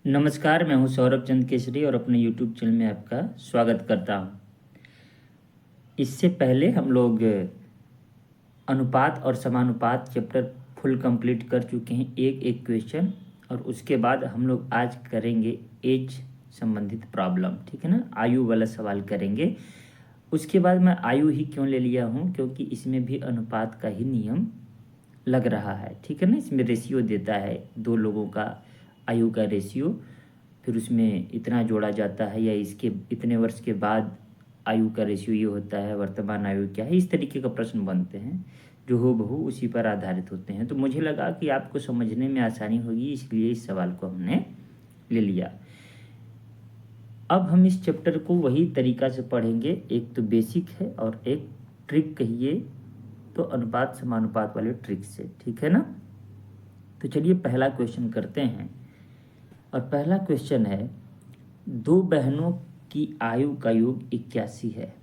नमस्कार, मैं हूं सौरभ चंद केसरी और अपने YouTube चैनल में आपका स्वागत करता हूं। इससे पहले हम लोग अनुपात और समानुपात चैप्टर फुल कंप्लीट कर चुके हैं, एक एक क्वेश्चन। और उसके बाद हम लोग आज करेंगे एज संबंधित प्रॉब्लम, ठीक है ना, आयु वाला सवाल करेंगे। उसके बाद मैं आयु ही क्यों ले लिया हूं, क्योंकि इसमें भी अनुपात का ही नियम लग रहा है, ठीक है ना। इसमें रेशियो देता है दो लोगों का आयु का रेशियो, फिर उसमें इतना जोड़ा जाता है या इसके इतने वर्ष के बाद आयु का रेशियो ये होता है, वर्तमान आयु क्या है, इस तरीके का प्रश्न बनते हैं जो हूबहू उसी पर आधारित होते हैं। तो मुझे लगा कि आपको समझने में आसानी होगी, इसलिए इस सवाल को हमने ले लिया। अब हम इस चैप्टर को वही तरीका से पढ़ेंगे, एक तो बेसिक है और एक ट्रिक कहिए तो अनुपात समानुपात वाले ट्रिक से, ठीक है ना। तो चलिए पहला क्वेश्चन करते हैं। और पहला क्वेश्चन है, दो बहनों की आयु का योग 81 है,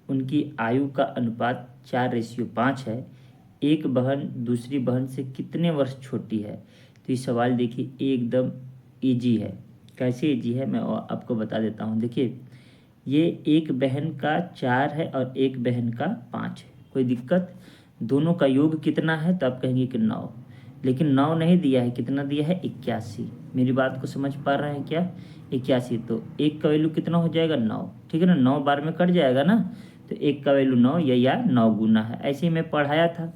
उनकी आयु का अनुपात 4:5 है। एक बहन दूसरी बहन से कितने वर्ष छोटी है। तो ये सवाल देखिए एकदम इजी है। कैसे इजी है मैं आपको बता देता हूँ। देखिए ये एक बहन का 4 है और एक बहन का 5 है, कोई दिक्कत। दोनों का योग कितना है तो आप कहेंगे कि 9, लेकिन 9 नहीं दिया है, कितना दिया है 81। मेरी बात को समझ पा रहे हैं क्या, 81। तो एक का वैल्यू कितना हो जाएगा 9, ठीक है ना, 9 बार में कट जाएगा ना, तो एक का वैल्यू 9 या 9 गुना है, ऐसे ही मैं पढ़ाया था।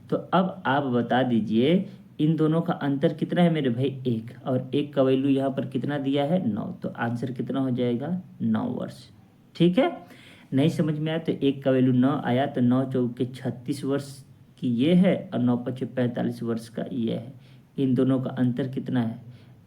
तो अब आप बता दीजिए इन दोनों का अंतर कितना है मेरे भाई, 1, और एक का वैल्यू यहाँ पर कितना दिया है 9, तो आंसर कितना हो जाएगा 9 वर्ष, ठीक है। नहीं समझ में आया तो एक का वैल्यू 9 आया, तो 9 चौके 36 वर्ष की ये है और 9 पचे 45 वर्ष का ये है। इन दोनों का अंतर कितना है,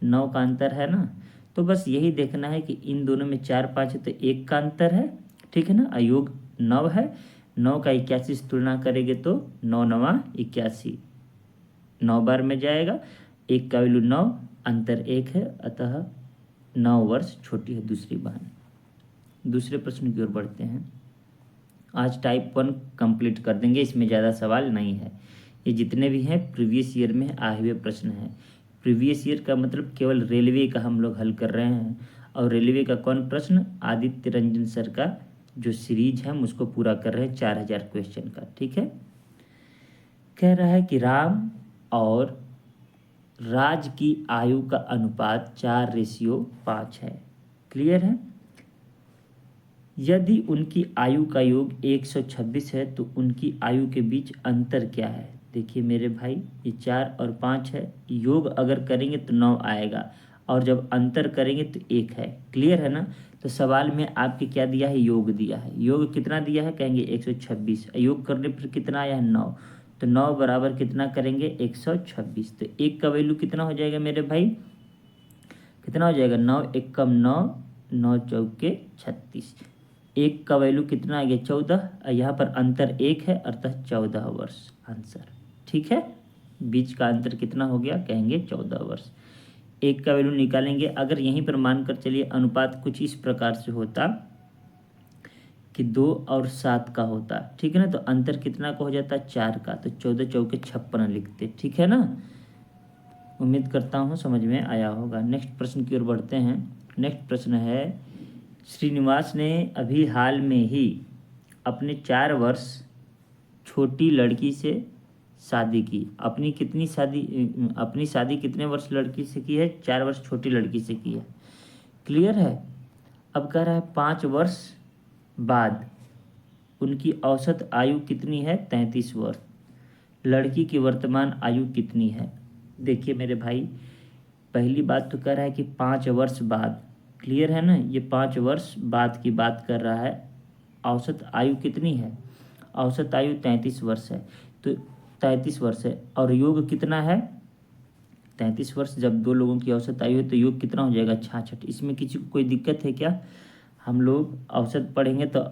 9 का अंतर है ना। तो बस यही देखना है कि इन दोनों में 4 5 है तो 1 का अंतर है, ठीक है ना। अयोग 9 है, 9 का 81 से तुलना करेंगे तो 9 9 81, 9 बार में जाएगा। एक का वैल्यू 9, अंतर 1 है, अतः 9 वर्ष छोटी है दूसरी बहन। दूसरे प्रश्न की ओर बढ़ते हैं। आज टाइप 1 कंप्लीट कर देंगे, इसमें ज़्यादा सवाल नहीं है। ये जितने भी हैं प्रीवियस ईयर में आए हुए प्रश्न हैं। प्रीवियस ईयर का मतलब केवल रेलवे का हम लोग हल कर रहे हैं। और रेलवे का कौन प्रश्न, आदित्य रंजन सर का जो सीरीज है हम उसको पूरा कर रहे हैं 4000 क्वेश्चन का, ठीक है। कह रहा है कि राम और राज की आयु का अनुपात 4:5 है, क्लियर है। यदि उनकी आयु का योग 126 है तो उनकी आयु के बीच अंतर क्या है। देखिए मेरे भाई ये 4 और 5 है, योग अगर करेंगे तो 9 आएगा और जब अंतर करेंगे तो 1 है, क्लियर है ना। तो सवाल में आपके क्या दिया है, योग दिया है। योग कितना दिया है, कहेंगे 126, योग करने पर कितना आया है 9, तो 9 बराबर कितना करेंगे 126। तो एक का वैल्यू कितना हो जाएगा मेरे भाई, कितना हो जाएगा 9 1 कम 9, 9 चौके 36। एक का वैल्यू कितना आ गया 14, यहाँ पर अंतर 1 है अर्थात 14 वर्ष आंसर, ठीक है। बीच का अंतर कितना हो गया, कहेंगे 14 वर्ष। एक का वैल्यू निकालेंगे, अगर यहीं पर मानकर चलिए अनुपात कुछ इस प्रकार से होता कि 2 और 7 का होता, ठीक है ना, तो अंतर कितना का हो जाता 4 का, तो 14 चौके 56 लिखते, ठीक है ना। उम्मीद करता हूँ समझ में आया होगा। नेक्स्ट प्रश्न की ओर बढ़ते हैं। नेक्स्ट प्रश्न है, श्रीनिवास ने अभी हाल में ही अपने 4 वर्ष छोटी लड़की से शादी की। अपनी शादी कितने वर्ष लड़की से की है, 4 वर्ष छोटी लड़की से की है, क्लियर है। अब कह रहा है 5 वर्ष बाद उनकी औसत आयु कितनी है, 33 वर्ष। लड़की की वर्तमान आयु कितनी है। देखिए मेरे भाई पहली बात तो कह रहा है कि 5 वर्ष बाद, क्लियर है ना, ये 5 वर्ष बाद की बात कर रहा है। औसत आयु कितनी है, औसत आयु 33 वर्ष है, तो 33 वर्ष है और योग कितना है 33 वर्ष। जब दो लोगों की औसत आयु है तो योग कितना हो जाएगा 66। इसमें किसी को कोई दिक्कत है क्या, हम लोग औसत पढ़ेंगे तो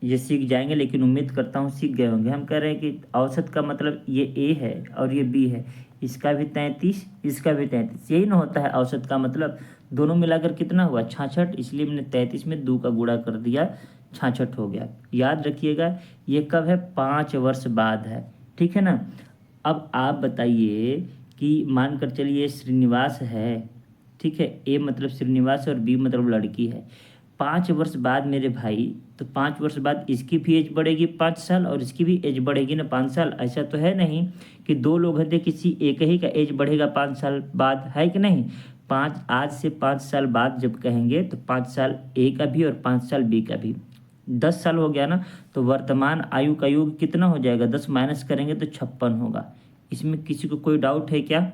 ये सीख जाएंगे, लेकिन उम्मीद करता हूँ सीख गए होंगे। हम कह रहे हैं कि औसत का मतलब ये ए है और ये बी है, इसका भी 33 इसका भी 33, यही ना होता है औसत का मतलब। दोनों मिलाकर कितना हुआ 66, इसलिए मैंने 33 में 2 का गुणा कर दिया, 66 हो गया। याद रखिएगा ये कब है, 5 वर्ष बाद है, ठीक है ना। अब आप बताइए कि मानकर चलिए श्रीनिवास है ठीक है। ए मतलब श्रीनिवास और बी मतलब लड़की है। 5 वर्ष बाद मेरे भाई, तो 5 वर्ष बाद इसकी भी एज बढ़ेगी 5 साल और इसकी भी एज बढ़ेगी ना 5 साल। ऐसा तो है नहीं कि दो लोग हैं तो किसी एक ही का एज बढ़ेगा 5 साल बाद, है कि नहीं। आज से 5 साल बाद जब कहेंगे तो 5 साल ए का भी और 5 साल बी का भी, 10 साल हो गया ना। तो वर्तमान आयु का योग कितना हो जाएगा, 10 माइनस करेंगे तो 56 होगा। इसमें किसी को कोई डाउट है क्या?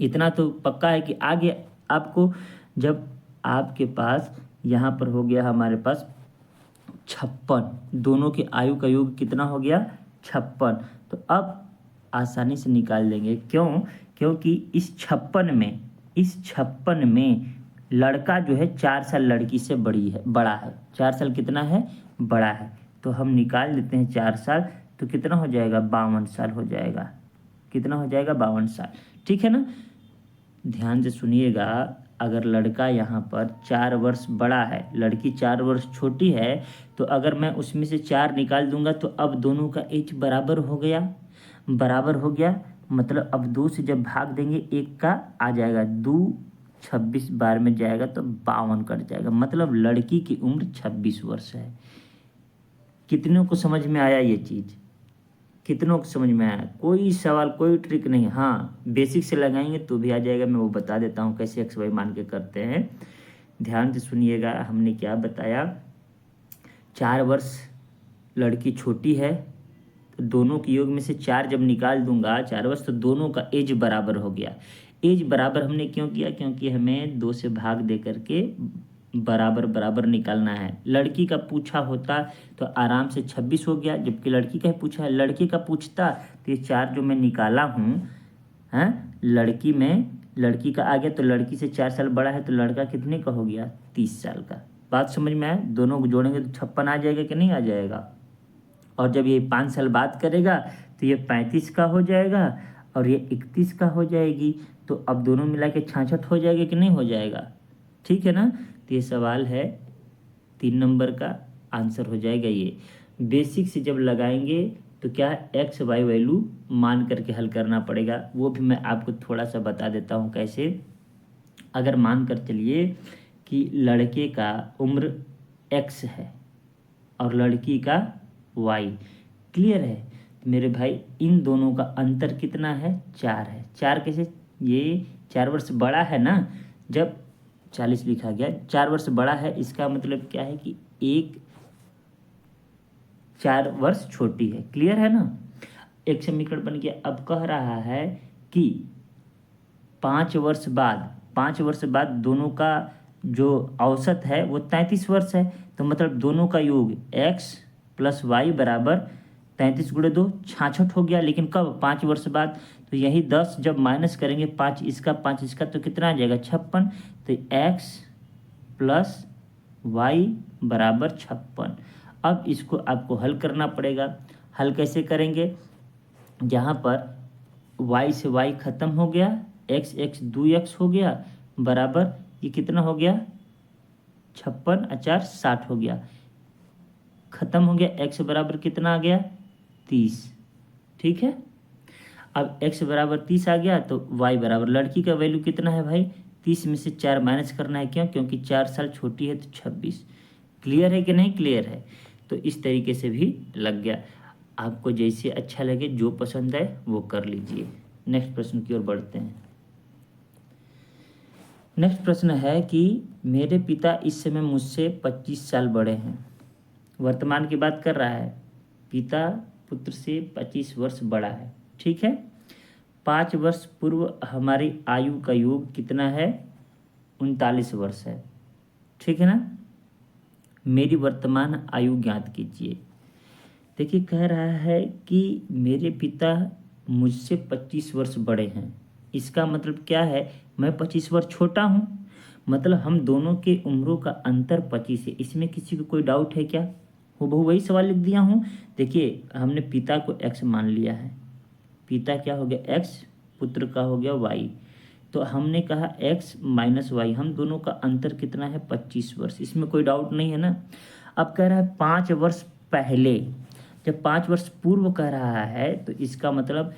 इतना तो पक्का है कि आगे आपको, जब आपके पास यहाँ पर हो गया हमारे पास 56, दोनों की आयु का योग कितना हो गया 56, तो अब आसानी से निकाल देंगे। क्यों? क्योंकि इस 56 में लड़का जो है 4 साल लड़की से बड़ा है। 4 साल कितना है, बड़ा है। तो हम निकाल लेते हैं 4 साल, तो कितना हो जाएगा 52 साल हो जाएगा। कितना हो जाएगा 52 साल, ठीक है ना। ध्यान से सुनिएगा, अगर लड़का यहाँ पर 4 वर्ष बड़ा है, लड़की 4 वर्ष छोटी है, तो अगर मैं उसमें से 4 निकाल दूंगा तो अब दोनों का एज बराबर हो गया। बराबर हो गया मतलब अब 2 से जब भाग देंगे एक का आ जाएगा 2, 26 बार में जाएगा तो 52 कट जाएगा। मतलब लड़की की उम्र 26 वर्ष है। कितनों को समझ में आया ये चीज़? कितनों को समझ में आया? कोई सवाल, कोई ट्रिक नहीं। हाँ, बेसिक से लगाएंगे तो भी आ जाएगा। मैं वो बता देता हूँ कैसे एक्स वाई मान के करते हैं। ध्यान से सुनिएगा, हमने क्या बताया। 4 वर्ष लड़की छोटी है, तो दोनों के योग में से 4 जब निकाल दूंगा 4 वर्ष, तो दोनों का एज बराबर हो गया। एज बराबर हमने क्यों किया? क्योंकि हमें 2 से भाग दे करके बराबर बराबर निकालना है। लड़की का पूछा होता तो आराम से 26 हो गया, जबकि लड़की का ही पूछा है। लड़की का पूछता तो ये 4 जो मैं निकाला हूँ, हैं, लड़की का आ गया, तो लड़की से 4 साल बड़ा है, तो लड़का कितने का हो गया 30 साल का। बात समझ में आया? दोनों को जोड़ेंगे तो 56 आ जाएगा कि नहीं आ जाएगा। और जब ये 5 साल बाद करेगा तो ये 35 का हो जाएगा और ये 31 का हो जाएगी। तो अब दोनों मिला के 66 हो जाएगा कि नहीं हो जाएगा, ठीक है ना। तो ये सवाल है 3 नंबर का आंसर हो जाएगा ये। बेसिक से जब लगाएंगे तो क्या एक्स वाई वैल्यू मान करके हल करना पड़ेगा, वो भी मैं आपको थोड़ा सा बता देता हूँ कैसे। अगर मान कर चलिए कि लड़के का उम्र एक्स है और लड़की का वाई, क्लियर है। तो मेरे भाई इन दोनों का अंतर कितना है, 4 है। 4 कैसे? ये 4 वर्ष बड़ा है ना, जब 40 लिखा गया, 4 वर्ष बड़ा है, इसका मतलब क्या है कि एक 4 वर्ष छोटी है। क्लियर है ना। एक समीकरण बन गया। अब कह रहा है कि 5 वर्ष बाद दोनों का जो औसत है वो 33 वर्ष है। तो मतलब दोनों का योग x + y बराबर 33 × 2 66 हो गया। लेकिन कब? 5 वर्ष बाद। तो यही 10 जब माइनस करेंगे 5 इसका 5 इसका तो कितना आ जाएगा 56। तो x + y बराबर 56। अब इसको आपको हल करना पड़ेगा। हल कैसे करेंगे? जहाँ पर y से y खत्म हो गया, x 2x हो गया, बराबर ये कितना हो गया 56 × 4 60 हो गया। खत्म हो गया, x बराबर कितना आ गया 30, ठीक है। अब x बराबर 30 आ गया तो y बराबर, लड़की का वैल्यू कितना है भाई 30 में से 4 माइनस करना है। क्यों? क्योंकि 4 साल छोटी है तो 26। क्लियर है कि नहीं क्लियर है? तो इस तरीके से भी लग गया। आपको जैसे अच्छा लगे, जो पसंद है वो कर लीजिए। नेक्स्ट प्रश्न की ओर बढ़ते हैं। नेक्स्ट प्रश्न है कि मेरे पिता इस समय मुझसे 25 साल बड़े हैं। वर्तमान की बात कर रहा है। पिता पुत्र से 25 वर्ष बड़ा है, ठीक है। 5 वर्ष पूर्व हमारी आयु का योग कितना है 39 वर्ष है, ठीक है ना। मेरी वर्तमान आयु ज्ञात कीजिए। देखिए कह रहा है कि मेरे पिता मुझसे 25 वर्ष बड़े हैं। इसका मतलब क्या है, मैं 25 वर्ष छोटा हूँ, मतलब हम दोनों के उम्रों का अंतर 25 है। इसमें किसी को कोई डाउट है क्या? हूबहू वही सवाल लिख दिया हूँ। देखिए हमने पिता को x मान लिया है, पिता क्या हो गया x, पुत्र का हो गया y। तो हमने कहा x - y, हम दोनों का अंतर कितना है 25 वर्ष। इसमें कोई डाउट नहीं है ना। अब कह रहा है 5 वर्ष पहले, जब 5 वर्ष पूर्व कह रहा है तो इसका मतलब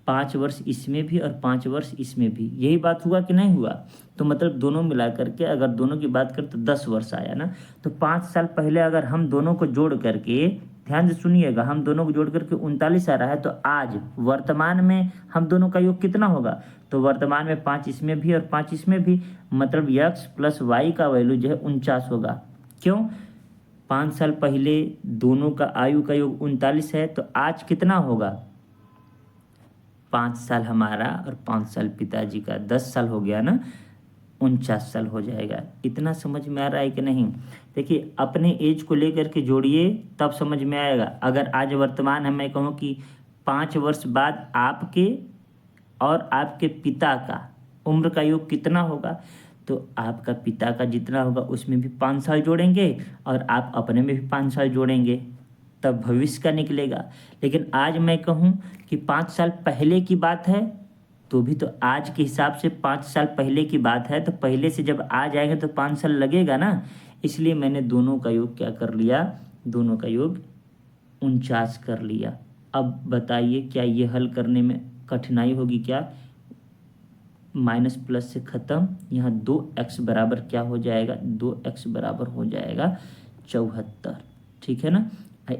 5 वर्ष इसमें भी और 5 वर्ष इसमें भी, यही बात हुआ कि नहीं हुआ। तो मतलब दोनों मिला करके अगर दोनों की बात करें तो 10 वर्ष आया ना। तो 5 साल पहले अगर हम दोनों को जोड़ करके, ध्यान से सुनिएगा, हम दोनों को जोड़ करके 39 आ रहा है, तो आज वर्तमान में हम दोनों का योग कितना होगा। तो वर्तमान में 5 इसमें भी और 5 इसमें भी, मतलब x प्लस वाई का वैल्यू जो है 49 होगा। क्यों? 5 साल पहले दोनों का आयु का योग 39 है, तो आज कितना होगा। 5 साल हमारा और 5 साल पिताजी का, 10 साल हो गया ना, 49 साल हो जाएगा। इतना समझ में आ रहा है कि नहीं। देखिए अपने एज को लेकर के जोड़िए तब समझ में आएगा। अगर आज वर्तमान है, मैं कहूँ कि 5 वर्ष बाद आपके और आपके पिता का उम्र का योग कितना होगा, तो आपका पिता का जितना होगा उसमें भी 5 साल जोड़ेंगे और आप अपने में भी 5 साल जोड़ेंगे, तब भविष्य का निकलेगा। लेकिन आज मैं कहूँ कि 5 साल पहले की बात है, तो भी तो आज के हिसाब से 5 साल पहले की बात है, तो पहले से जब आ जाएंगे तो 5 साल लगेगा ना। इसलिए मैंने दोनों का योग क्या कर लिया, दोनों का योग 49 कर लिया। अब बताइए क्या ये हल करने में कठिनाई होगी क्या। माइनस प्लस से ख़त्म, यहाँ 2x बराबर क्या हो जाएगा, 2x बराबर हो जाएगा 74। ठीक है ना।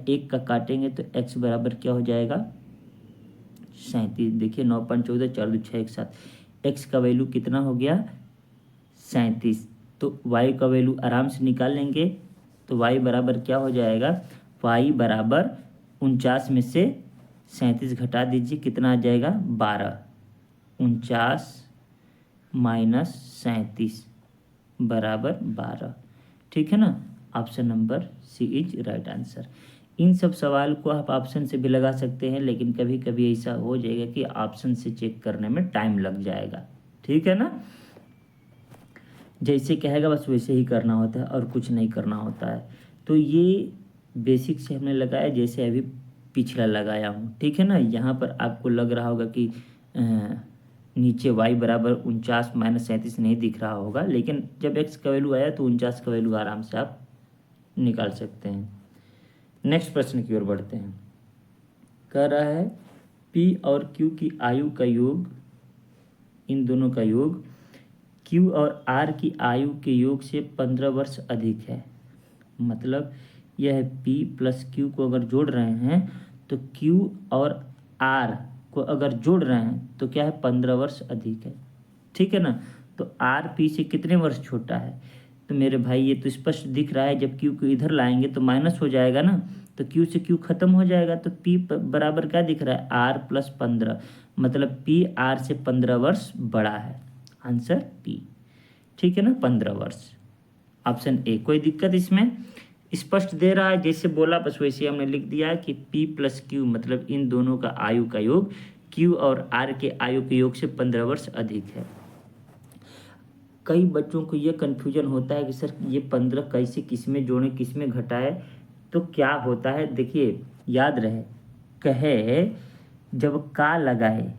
एक का काटेंगे तो x बराबर क्या हो जाएगा 37। देखिए 9 5 14 4 2 6 1 7, x का वैल्यू कितना हो गया 37। तो y का वैल्यू आराम से निकाल लेंगे। तो y बराबर क्या हो जाएगा, y बराबर 49 में से 37 घटा दीजिए, कितना आ जाएगा 12। 49 माइनस 37 बराबर 12। ठीक है ना। Option number C is right answer. इन सब सवाल को आप ऑप्शन से भी लगा सकते हैं, लेकिन कभी कभी ऐसा हो जाएगा कि ऑप्शन से चेक करने में टाइम लग जाएगा। ठीक है ना। जैसे कहेगा बस वैसे ही करना होता है और कुछ नहीं करना होता है। तो ये बेसिक से हमने लगाया जैसे अभी पिछला लगाया हूँ। ठीक है ना। यहाँ पर आपको लग रहा होगा कि नीचे y बराबर 49 माइनस 37 नहीं दिख रहा होगा, लेकिन जब x का वैल्यू आया तो 49 का वैल्यू आराम से आप निकाल सकते हैं। नेक्स्ट प्रश्न की ओर बढ़ते हैं। कह रहा है p और q की आयु का योग, इन दोनों का योग q और r की आयु के योग से 15 वर्ष अधिक है। मतलब यह p प्लस q को अगर जोड़ रहे हैं तो q और r को अगर जोड़ रहे हैं तो क्या है 15 वर्ष अधिक है। ठीक है ना। तो r p से कितने वर्ष छोटा है। तो मेरे भाई ये तो स्पष्ट दिख रहा है, जब q को इधर लाएंगे तो माइनस हो जाएगा ना, तो q से q खत्म हो जाएगा। तो p बराबर क्या दिख रहा है r प्लस 15, मतलब p r से 15 वर्ष बड़ा है। Answer p। ठीक है ना, 15 वर्ष। Option A. कोई दिक्कत इसमें, स्पष्ट दे रहा है, जैसे बोला बस वैसे हमने लिख दिया है कि p प्लस क्यू मतलब इन दोनों का आयु का योग q और r के आयु के योग से 15 वर्ष अधिक है। कई बच्चों को ये कन्फ्यूजन होता है कि सर ये 15 कैसे किस में जोड़े किस में घटाए। तो क्या होता है देखिए, याद रहे, कहे जब का लगाए,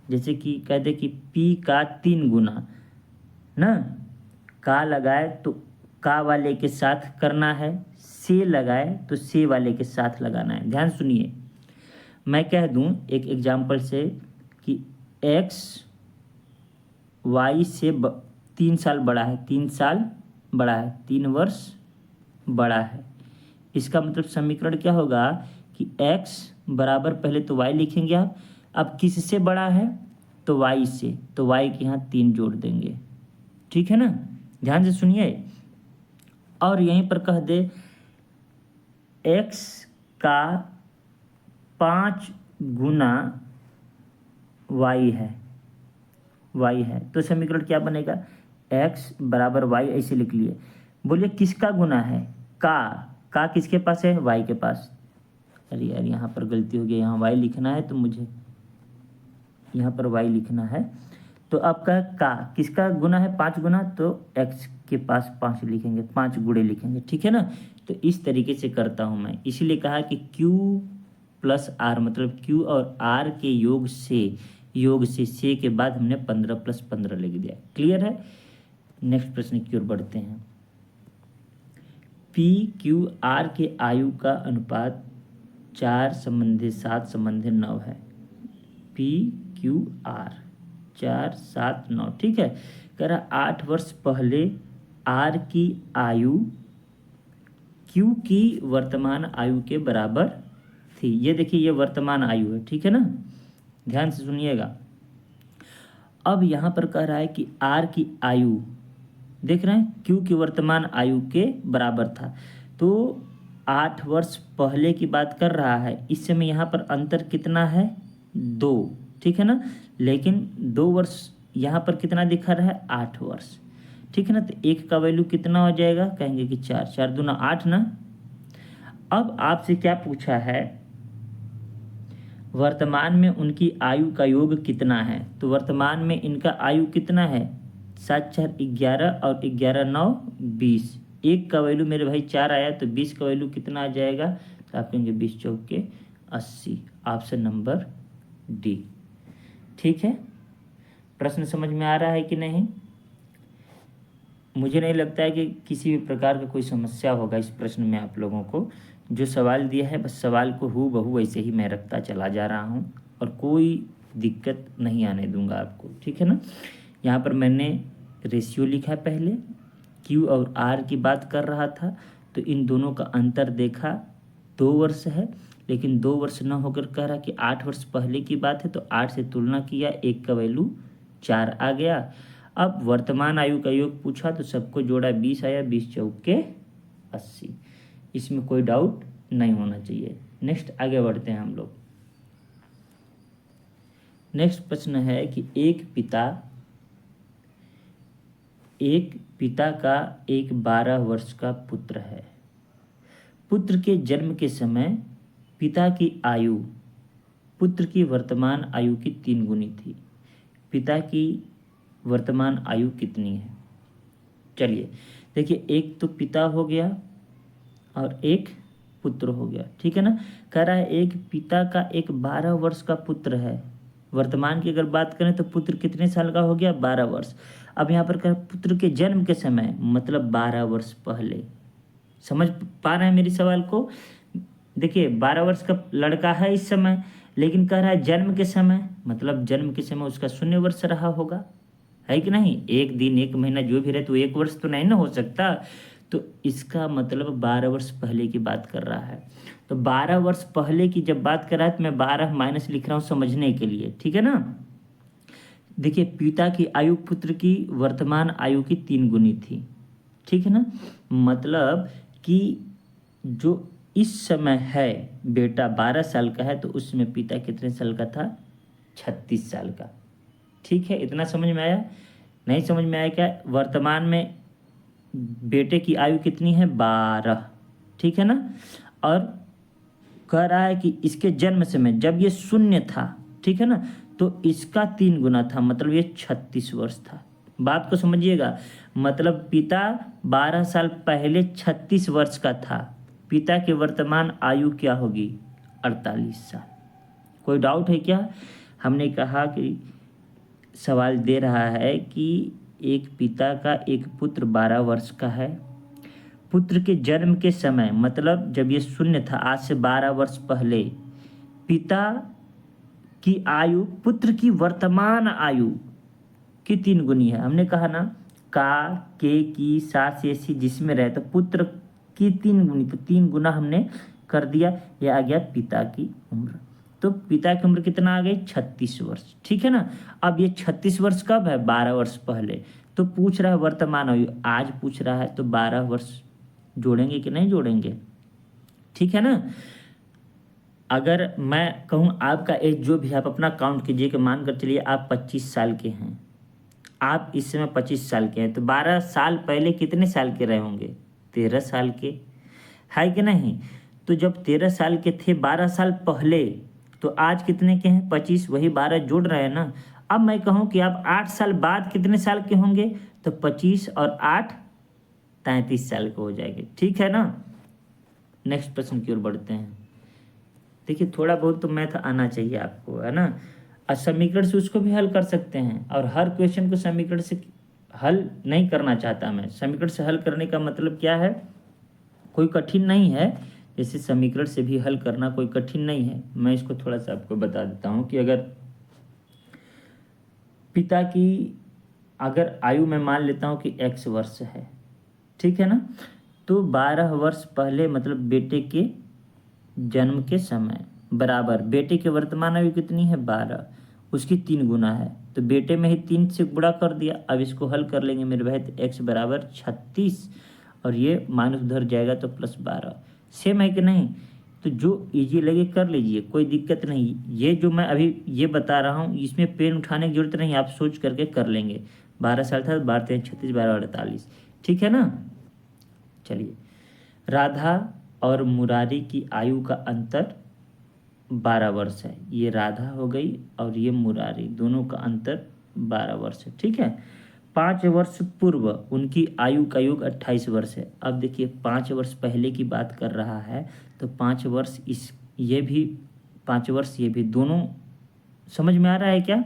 जैसे कि कह दे कि p का 3 गुना ना, का लगाए तो का वाले के साथ करना है, से लगाए तो से वाले के साथ लगाना है। ध्यान सुनिए, मैं कह दूं एक एग्जाम्पल से कि x y से 3 साल बड़ा है, 3 साल बड़ा है, 3 वर्ष बड़ा है। इसका मतलब समीकरण क्या होगा कि x बराबर, पहले तो y लिखेंगे आप, अब किससे बड़ा है तो y से, तो y के यहाँ 3 जोड़ देंगे। ठीक है ना, ध्यान से सुनिए। और यहीं पर कह दे x का 5 गुना y है, y है, तो समीकरण क्या बनेगा, x बराबर y, ऐसे लिख लिए। बोलिए किसका गुना है, का किसके पास है, y के पास। अरे यार यहाँ पर गलती हो गई, यहाँ y लिखना है तो मुझे यहाँ पर y लिखना है। तो आपका का किसका गुना है, 5 गुना, तो x के पास 5 लिखेंगे, 5 गुणे लिखेंगे। ठीक है ना। तो इस तरीके से करता हूँ मैं, इसीलिए कहा कि q प्लस r मतलब q और r के योग से के बाद हमने 15 प्लस 15 लिख दिया। क्लियर है। नेक्स्ट प्रश्न की ओर बढ़ते हैं। p q r के आयु का अनुपात 4 संबंधी 7 संबंधी 9 है। पी क्यू आर 4 7 9, ठीक है। कह रहा 8 वर्ष पहले आर की आयु क्यू की वर्तमान आयु के बराबर थी। ये देखिए ये वर्तमान आयु है, ठीक है ना, ध्यान से सुनिएगा। अब यहाँ पर कह रहा है कि आर की आयु, देख रहे हैं, क्यू की वर्तमान आयु के बराबर था। तो 8 वर्ष पहले की बात कर रहा है, इस समय यहाँ पर अंतर कितना है 2, ठीक है ना, लेकिन 2 वर्ष यहाँ पर कितना दिखा रहा है 8 वर्ष, ठीक है ना। तो 1 का वैल्यू कितना हो जाएगा, कहेंगे कि 4, 4 दूना 8 ना। अब आपसे क्या पूछा है, वर्तमान में उनकी आयु का योग कितना है। तो वर्तमान में इनका आयु कितना है, 7 4 11 और 11 9 20। 1 का वैल्यू मेरे भाई 4 आया, तो 20 का वैल्यू कितना आ जाएगा, तो आप कहेंगे 20 चौके 80, ऑप्शन नंबर डी, ठीक है। प्रश्न समझ में आ रहा है कि नहीं। मुझे नहीं लगता है कि किसी भी प्रकार का कोई समस्या होगा इस प्रश्न में आप लोगों को। जो सवाल दिया है बस सवाल को हूबहू वैसे ही मैं रखता चला जा रहा हूँ और कोई दिक्कत नहीं आने दूंगा आपको, ठीक है ना। यहाँ पर मैंने रेशियो लिखा पहले, क्यू और आर की बात कर रहा था, तो इन दोनों का अंतर देखा 2 वर्ष है, लेकिन 2 वर्ष न होकर कह रहा कि 8 वर्ष पहले की बात है, तो 8 से तुलना किया, 1 का वैल्यू 4 आ गया। अब वर्तमान आयु का योग पूछा तो सबको जोड़ा 20 आया, 20 चौके 80, इसमें कोई डाउट नहीं होना चाहिए। नेक्स्ट आगे बढ़ते हैं हम लोग। नेक्स्ट प्रश्न है कि एक पिता का एक 12 वर्ष का पुत्र है। पुत्र के जन्म के समय पिता की आयु पुत्र की वर्तमान आयु की 3 गुनी थी। पिता की वर्तमान आयु कितनी है। चलिए देखिए, एक तो पिता हो गया और एक पुत्र हो गया, ठीक है ना। कह रहा है एक पिता का एक 12 वर्ष का पुत्र है। वर्तमान की अगर बात करें तो पुत्र कितने साल का हो गया, 12 वर्ष। अब यहाँ पर कह पुत्र के जन्म के समय, मतलब 12 वर्ष पहले। समझ पा रहे हैं मेरी सवाल को। देखिए 12 वर्ष का लड़का है इस समय, लेकिन कह रहा है जन्म के समय, मतलब जन्म के समय उसका 0 वर्ष रहा होगा, है कि नहीं। एक दिन एक महीना जो भी रहे तो 1 वर्ष तो नहीं ना हो सकता। तो इसका मतलब 12 वर्ष पहले की बात कर रहा है। तो 12 वर्ष पहले की जब बात कर रहा है तो मैं 12 माइनस लिख रहा हूँ समझने के लिए, ठीक है ना। देखिए पिता की आयु पुत्र की वर्तमान आयु की 3 गुनी थी, ठीक है ना। मतलब कि जो इस समय है बेटा 12 साल का है, तो उसमें पिता कितने साल का था, 36 साल का, ठीक है। इतना समझ में आया। नहीं समझ में आया क्या, वर्तमान में बेटे की आयु कितनी है, 12, ठीक है ना। और कह रहा है कि इसके जन्म समय जब ये 0 था, ठीक है ना, तो इसका 3 गुना था, मतलब ये 36 वर्ष था। बात को समझिएगा, मतलब पिता 12 साल पहले 36 वर्ष का था। पिता की वर्तमान आयु क्या होगी, 48 साल। कोई डाउट है क्या। हमने कहा कि सवाल दे रहा है कि एक पिता का एक पुत्र 12 वर्ष का है। पुत्र के जन्म के समय, मतलब जब ये 0 था, आज से 12 वर्ष पहले, पिता की आयु पुत्र की वर्तमान आयु की 3 गुनी है। हमने कहा ना का, के, की, सा, से, सी जिसमें रहे तो पुत्र की 3 गुनी, तो 3 गुना हमने कर दिया। यह आ गया पिता की उम्र। तो पिता की उम्र कितना आ गई, 36 वर्ष, ठीक है ना। अब ये 36 वर्ष कब है, 12 वर्ष पहले। तो पूछ रहा है वर्तमान आयु, आज पूछ रहा है, तो 12 वर्ष जोड़ेंगे कि नहीं जोड़ेंगे, ठीक है ना। अगर मैं कहूँ आपका एज जो भी, आप अपना काउंट कीजिए कि मान कर चलिए आप 25 साल के हैं, आप इस समय 25 साल के हैं, तो 12 साल पहले कितने साल के रहे होंगे, 13 साल के, है कि नहीं। तो जब 13 साल के थे 12 साल पहले, तो आज कितने के हैं, 25, वही 12 जोड़ रहे हैं ना। अब मैं कहूँ कि आप 8 साल बाद कितने साल के होंगे, तो 25 और 8 33 साल के हो जाएंगे, ठीक है ना। नेक्स्ट प्रश्न की ओर बढ़ते हैं। देखिए थोड़ा बहुत तो मैथ आना चाहिए आपको, है ना। और समीकरण से उसको भी हल कर सकते हैं, और हर क्वेश्चन को समीकरण से हल नहीं करना चाहता मैं। समीकरण से हल करने का मतलब क्या है, कोई कठिन नहीं है। जैसे समीकरण से भी हल करना कोई कठिन नहीं है। मैं इसको थोड़ा सा आपको बता देता हूँ कि अगर पिता की अगर आयु मैं मान लेता हूँ कि x वर्ष है, ठीक है ना, तो 12 वर्ष पहले मतलब बेटे के जन्म के समय बराबर बेटे की वर्तमान आयु कितनी है 12, उसकी 3 गुना है, तो बेटे में ही 3 से गुणा कर दिया। अब इसको हल कर लेंगे मेरे भाई, तो x बराबर 36 और ये माइनस उधर जाएगा तो +12। सेम है कि नहीं? तो जो इजी लगे कर लीजिए, कोई दिक्कत नहीं। ये जो मैं अभी ये बता रहा हूँ इसमें पेन उठाने की जरूरत नहीं, आप सोच करके कर लेंगे। 12 साल था, 12 3 36, 12 48, ठीक है ना। चलिए, राधा और मुरारी की आयु का अंतर 12 वर्ष है। ये राधा हो गई और ये मुरारी, दोनों का अंतर 12 वर्ष है, ठीक है। 5 वर्ष पूर्व उनकी आयु का योग 28 वर्ष है। अब देखिए 5 वर्ष पहले की बात कर रहा है, तो 5 वर्ष ये भी 5 वर्ष ये भी, दोनों समझ में आ रहा है क्या?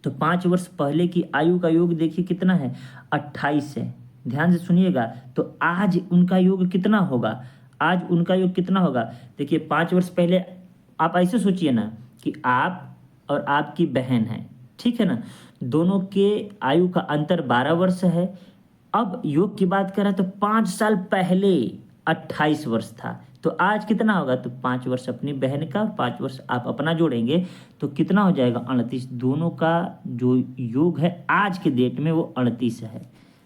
तो 5 वर्ष पहले की आयु का योग देखिए कितना है, 28 है। ध्यान से सुनिएगा, तो आज उनका योग कितना होगा, आज उनका योग कितना होगा? देखिए 5 वर्ष पहले आप ऐसे सोचिए ना कि आप और आपकी बहन है, ठीक है ना, दोनों के आयु का अंतर 12 वर्ष है। अब योग की बात करें तो 5 साल पहले 28 वर्ष था, तो आज कितना होगा? तो 5 वर्ष अपनी बहन का और 5 वर्ष आप अपना जोड़ेंगे तो कितना हो जाएगा? 29। दोनों का जो योग है आज के डेट में वो 38 है।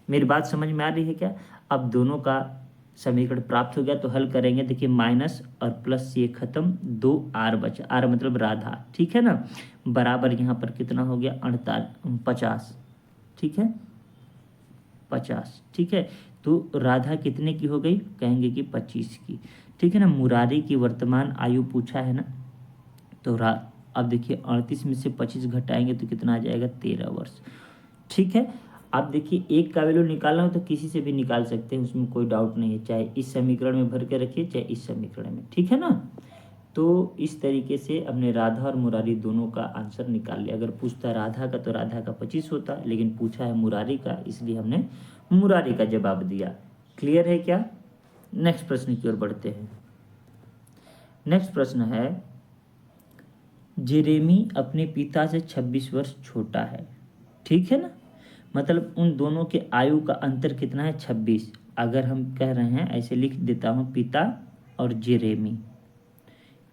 मेरी बात समझ में आ रही है क्या? अब दोनों का समीकरण प्राप्त हो गया, तो हल करेंगे। देखिए माइनस और प्लस से खत्म, 2r बचा, r मतलब राधा, ठीक है ना, बराबर यहाँ पर कितना हो गया? 50, ठीक है, 50, ठीक है। तो राधा कितने की हो गई? कहेंगे कि 25 की, ठीक है ना। मुरारी की वर्तमान आयु पूछा है ना, तो अब देखिए 38 में से 25 घटाएंगे तो कितना आ जाएगा? 13 वर्ष, ठीक है। अब देखिए एक का वैल्यू निकालना हो तो किसी से भी निकाल सकते हैं, उसमें कोई डाउट नहीं है, चाहे इस समीकरण में भर के रखिए चाहे इस समीकरण में, ठीक है ना। तो इस तरीके से हमने राधा और मुरारी दोनों का आंसर निकाल लिया। अगर पूछता राधा का तो राधा का 25 होता, लेकिन पूछा है मुरारी का, इसलिए हमने मुरारी का जवाब दिया। क्लियर है क्या? नेक्स्ट प्रश्न की ओर बढ़ते हैं। नेक्स्ट प्रश्न है, जेरेमी अपने पिता से 26 वर्ष छोटा है, ठीक है ना, मतलब उन दोनों के आयु का अंतर कितना है? 26। अगर हम कह रहे हैं, ऐसे लिख देता हूँ, पिता और जेरेमी,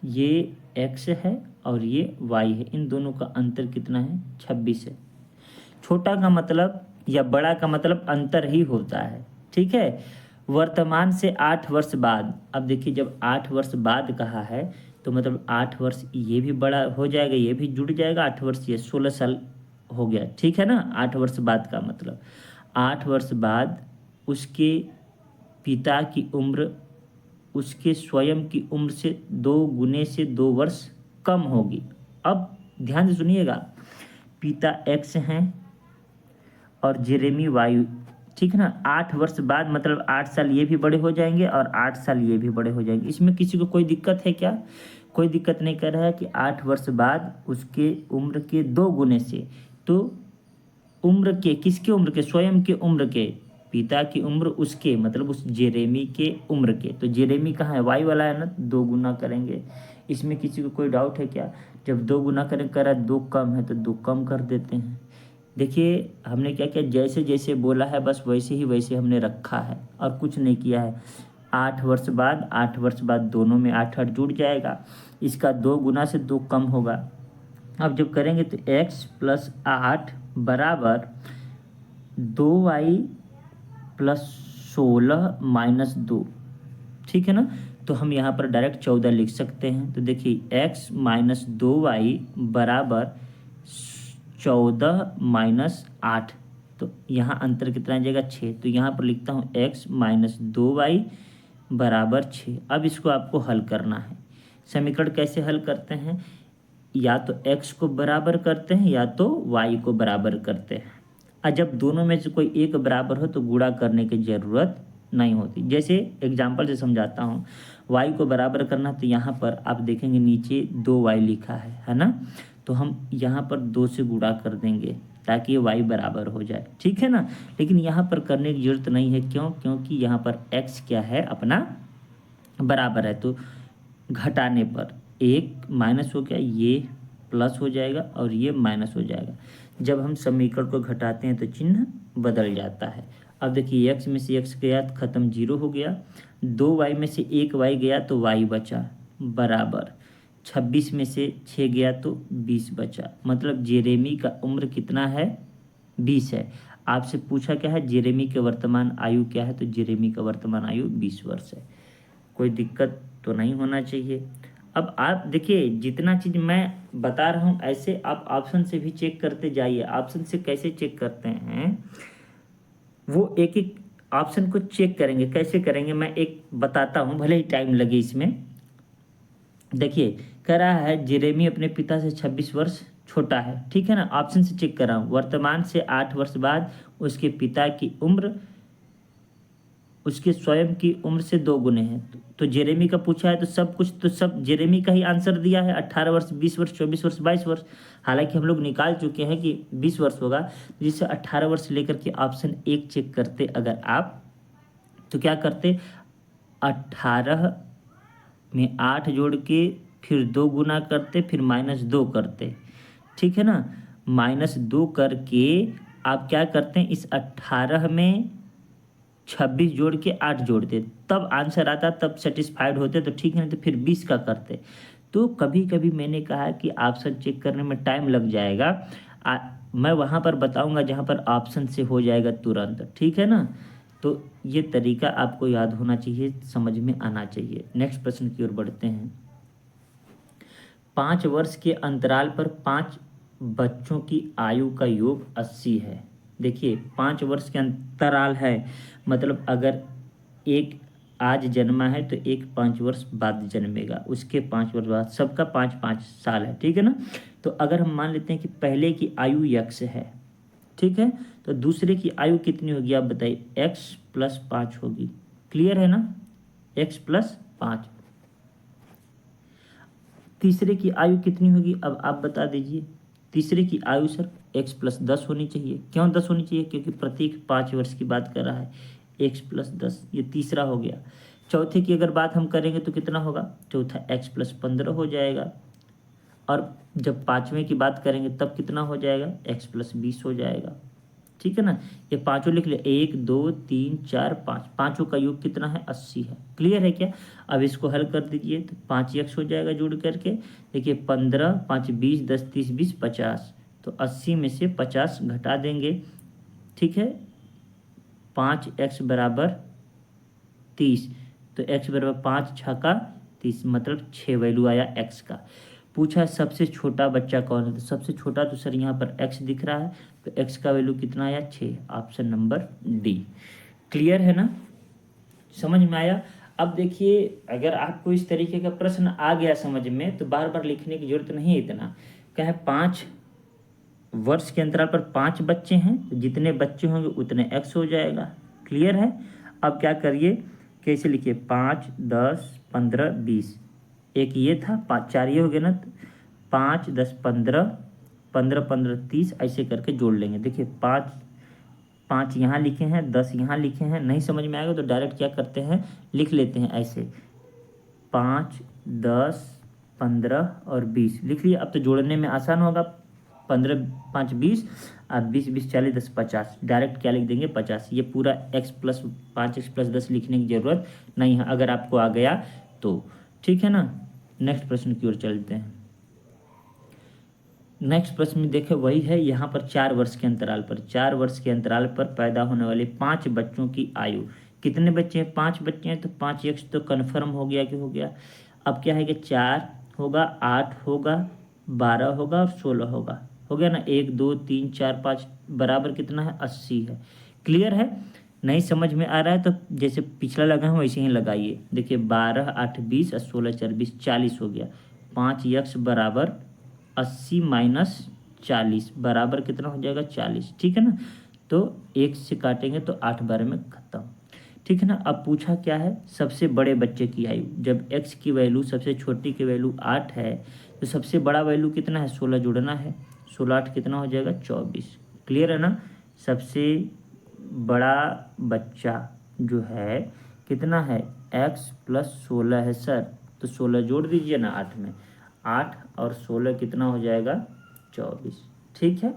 ये x है और ये y है, इन दोनों का अंतर कितना है? 26 है। छोटा का मतलब या बड़ा का मतलब अंतर ही होता है, ठीक है। वर्तमान से 8 वर्ष बाद, अब देखिए जब 8 वर्ष बाद कहा है तो मतलब 8 वर्ष ये भी बड़ा हो जाएगा, ये भी जुड़ जाएगा, 8 वर्ष ये 16 साल हो गया, ठीक है ना। 8 वर्ष बाद का मतलब 8 वर्ष बाद उसके पिता की उम्र उसके स्वयं की उम्र से 2 गुने से 2 वर्ष कम होगी। अब ध्यान से सुनिएगा, पिता x हैं और जेरेमी y, ठीक है ना। 8 वर्ष बाद मतलब 8 साल ये भी बड़े हो जाएंगे और 8 साल ये भी बड़े हो जाएंगे। इसमें किसी को कोई दिक्कत है क्या? कोई दिक्कत नहीं कर रहा है कि 8 वर्ष बाद उसके उम्र के 2 गुने से, तो उम्र के, किसके उम्र के? स्वयं के उम्र के, पिता की उम्र उसके मतलब उस जेरेमी के उम्र के, तो जेरेमी कहाँ है? वाई वाला है ना, 2 गुना करेंगे। इसमें किसी को कोई डाउट है क्या? जब 2 गुना करें, करा 2 कम है तो 2 कम कर देते हैं। देखिए हमने क्या किया, जैसे जैसे बोला है बस वैसे ही वैसे हमने रखा है और कुछ नहीं किया है। 8 वर्ष बाद, 8 वर्ष बाद दोनों में 8 8 जुड़ जाएगा, इसका 2 गुना से 2 कम होगा। अब जब करेंगे तो x + 8 बराबर 2y + 16 - 2, ठीक है ना। तो हम यहाँ पर डायरेक्ट 14 लिख सकते हैं। तो देखिए x - 2y बराबर 14 - 8, तो यहाँ अंतर कितना आ जाएगा? 6। तो यहाँ पर लिखता हूँ x - 2y बराबर 6। अब इसको आपको हल करना है। समीकरण कैसे हल करते हैं? या तो x को बराबर करते हैं या तो y को बराबर करते हैं, और जब दोनों में से कोई एक बराबर हो तो गुणा करने की ज़रूरत नहीं होती। जैसे एग्जाम्पल से समझाता हूँ, y को बराबर करना, तो यहाँ पर आप देखेंगे नीचे 2y लिखा है ना, तो हम यहाँ पर 2 से गुणा कर देंगे ताकि ये y बराबर हो जाए, ठीक है ना। लेकिन यहाँ पर करने की ज़रूरत नहीं है, क्यों? क्योंकि यहाँ पर x क्या है? अपना बराबर है, तो घटाने पर एक माइनस हो गया, ये प्लस हो जाएगा और ये माइनस हो जाएगा। जब हम समीकरण को घटाते हैं तो चिन्ह बदल जाता है। अब देखिए x में से x गया तो खत्म, 0 हो गया। 2y में से 1y गया तो y बचा, बराबर 26 में से 6 गया तो 20 बचा। मतलब जेरेमी का उम्र कितना है? 20 है। आपसे पूछा क्या है? जेरेमी के वर्तमान आयु क्या है? तो जेरेमी का वर्तमान आयु 20 वर्ष है। कोई दिक्कत तो नहीं होना चाहिए। अब आप देखिए, जितना चीज़ मैं बता रहा हूँ ऐसे आप ऑप्शन से भी चेक करते जाइए। ऑप्शन से कैसे चेक करते हैं, वो एक एक ऑप्शन को चेक करेंगे। कैसे करेंगे मैं एक बताता हूँ, भले ही टाइम लगे इसमें। देखिए, कह रहा है जेरेमी अपने पिता से 26 वर्ष छोटा है, ठीक है ना। ऑप्शन से चेक कर रहा हूँ। वर्तमान से 8 वर्ष बाद उसके पिता की उम्र उसके स्वयं की उम्र से 2 गुने है। तो जेरेमी का पूछा है तो सब कुछ तो सब जेरेमी का ही आंसर दिया है। 18 वर्ष, 20 वर्ष, 24 वर्ष, 22 वर्ष। हालांकि हम लोग निकाल चुके हैं कि 20 वर्ष होगा, जिससे 18 वर्ष लेकर के ऑप्शन 1 चेक करते अगर आप, तो क्या करते? 18 में 8 जोड़ के फिर 2 गुना करते, फिर -2 करते, ठीक है ना। -2 करके आप क्या करते हैं, इस 18 में 26 जोड़ के 8 जोड़ते, तब आंसर आता, तब सेटिस्फाइड होते तो ठीक है, नहीं तो फिर 20 का करते। तो कभी कभी मैंने कहा कि ऑप्शन चेक करने में टाइम लग जाएगा। मैं वहाँ पर बताऊँगा जहाँ पर ऑप्शन से हो जाएगा तुरंत, ठीक है ना। तो ये तरीका आपको याद होना चाहिए, समझ में आना चाहिए। नेक्स्ट प्रश्न की ओर बढ़ते हैं। 5 वर्ष के अंतराल पर 5 बच्चों की आयु का योग 80 है। देखिए, 5 वर्ष के अंतराल है, मतलब अगर एक आज जन्मा है तो एक 5 वर्ष बाद जन्मेगा, उसके 5 वर्ष बाद, सबका 5-5 साल है, ठीक है ना। तो अगर हम मान लेते हैं कि पहले की आयु x है, ठीक है, तो दूसरे की आयु कितनी होगी आप बताइए? x + 5 होगी। क्लियर है ना? x + 5। तीसरे की आयु कितनी होगी अब आप बता दीजिए? तीसरे की आयु सर x + 10 होनी चाहिए। क्यों 10 होनी चाहिए? क्योंकि प्रत्येक 5 वर्ष की बात कर रहा है। x + 10, ये तीसरा हो गया। चौथे की अगर बात हम करेंगे तो कितना होगा? चौथा x + 15 हो जाएगा। और जब पाँचवें की बात करेंगे तब कितना हो जाएगा? x + 20 हो जाएगा, ठीक है ना। ये पांचों लिख ले, 1 2 3 4 5, पांचों का योग कितना है? 80 है। क्लियर है क्या? अब इसको हल कर दीजिए तो 5x हो जाएगा जुड़ करके। देखिए 15 5 20 10 30 20 50, तो 80 में से 50 घटा देंगे, ठीक है। 5x = 30, तो x = 5 6 का 30, मतलब 6 वैल्यू आया x का। पूछा सबसे छोटा बच्चा कौन है, तो सबसे छोटा तो सर यहाँ पर x दिख रहा है, तो x का वैल्यू कितना आया? 6। Option number D. क्लियर है ना? समझ में आया? अब देखिए, अगर आपको इस तरीके का प्रश्न आ गया समझ में, तो बार बार लिखने की जरूरत नहीं है इतना। क्या है? 5 वर्ष के अंतराल पर 5 बच्चे हैं, तो जितने बच्चे होंगे उतने x हो जाएगा। क्लियर है? अब क्या करिए, कैसे लिखिए? 5 10 15 20, एक ये था, 5 4 ये हो गया ना, 5 10 15 15 15 30, ऐसे करके जोड़ लेंगे। देखिए 5 5 यहाँ लिखे हैं, 10 यहाँ लिखे हैं। नहीं समझ में आएगा तो डायरेक्ट क्या करते हैं, लिख लेते हैं ऐसे, 5 10 15 और 20 लिख लिया। अब तो जोड़ने में आसान होगा। 15 5 20 और 20 20 40 10 50, डायरेक्ट क्या लिख देंगे? 50। ये पूरा x + 5x + 10 लिखने की ज़रूरत नहीं है, अगर आपको आ गया तो, ठीक है ना। नेक्स्ट प्रश्न की ओर चलते हैं। नेक्स्ट प्रश्न में देखें, वही है यहाँ पर 4 वर्ष के अंतराल पर, 4 वर्ष के अंतराल पर पैदा होने वाले 5 बच्चों की आयु। कितने बच्चे हैं? 5 बच्चे हैं, तो 5x तो कन्फर्म हो गया कि हो गया। अब क्या है कि 4 होगा, 8 होगा, 12 होगा और 16 होगा। हो गया ना? 1 2 3 4 5 बराबर कितना है? 80 है। क्लियर है? नहीं समझ में आ रहा है तो जैसे पिछला लगा है वैसे ही लगाइए। देखिए 12 8 20 और 16 4 20, 40 हो गया। 5x = 80 - 40 बराबर कितना हो जाएगा? 40, ठीक है ना। तो 1 से काटेंगे तो 8 12 में खत्म, ठीक है ना। अब पूछा क्या है? सबसे बड़े बच्चे की आयु। जब x की वैल्यू, सबसे छोटी की वैल्यू 8 है, तो सबसे बड़ा वैल्यू कितना है? 16 जोड़ना है। 16 8 कितना हो जाएगा? 24। क्लियर है ना? सबसे बड़ा बच्चा जो है कितना है? x + 16 है सर, तो 16 जोड़ दीजिए ना 8 में। 8 और 16 कितना हो जाएगा? 24, ठीक है।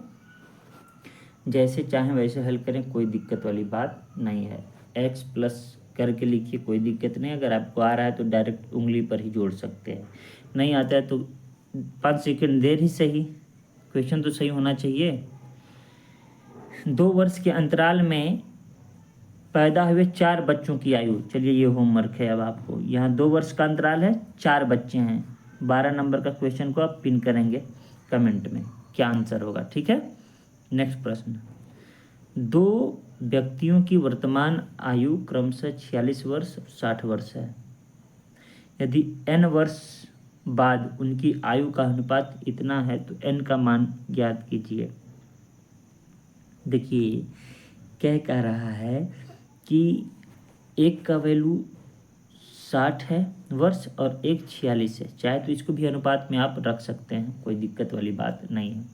जैसे चाहें वैसे हल करें, कोई दिक्कत वाली बात नहीं है। x प्लस करके लिखिए, कोई दिक्कत नहीं। अगर आपको आ रहा है तो डायरेक्ट उंगली पर ही जोड़ सकते हैं, नहीं आता है तो 5 सेकंड देर ही सही, क्वेश्चन तो सही होना चाहिए। 2 वर्ष के अंतराल में पैदा हुए 4 बच्चों की आयु, चलिए ये होमवर्क है अब आपको। यहाँ 2 वर्ष का अंतराल है, 4 बच्चे हैं। 12 नंबर का क्वेश्चन को आप पिन करेंगे कमेंट में, क्या आंसर होगा, ठीक है। नेक्स्ट प्रश्न, 2 व्यक्तियों की वर्तमान आयु क्रमशः 46 वर्ष और 60 वर्ष है। यदि n वर्ष बाद उनकी आयु का अनुपात इतना है तो n का मान ज्ञात कीजिए। देखिए क्या कह रहा है कि एक का वैल्यू 60 है वर्ष और एक 46 है, चाहे तो इसको भी अनुपात में आप रख सकते हैं, कोई दिक्कत वाली बात नहीं है।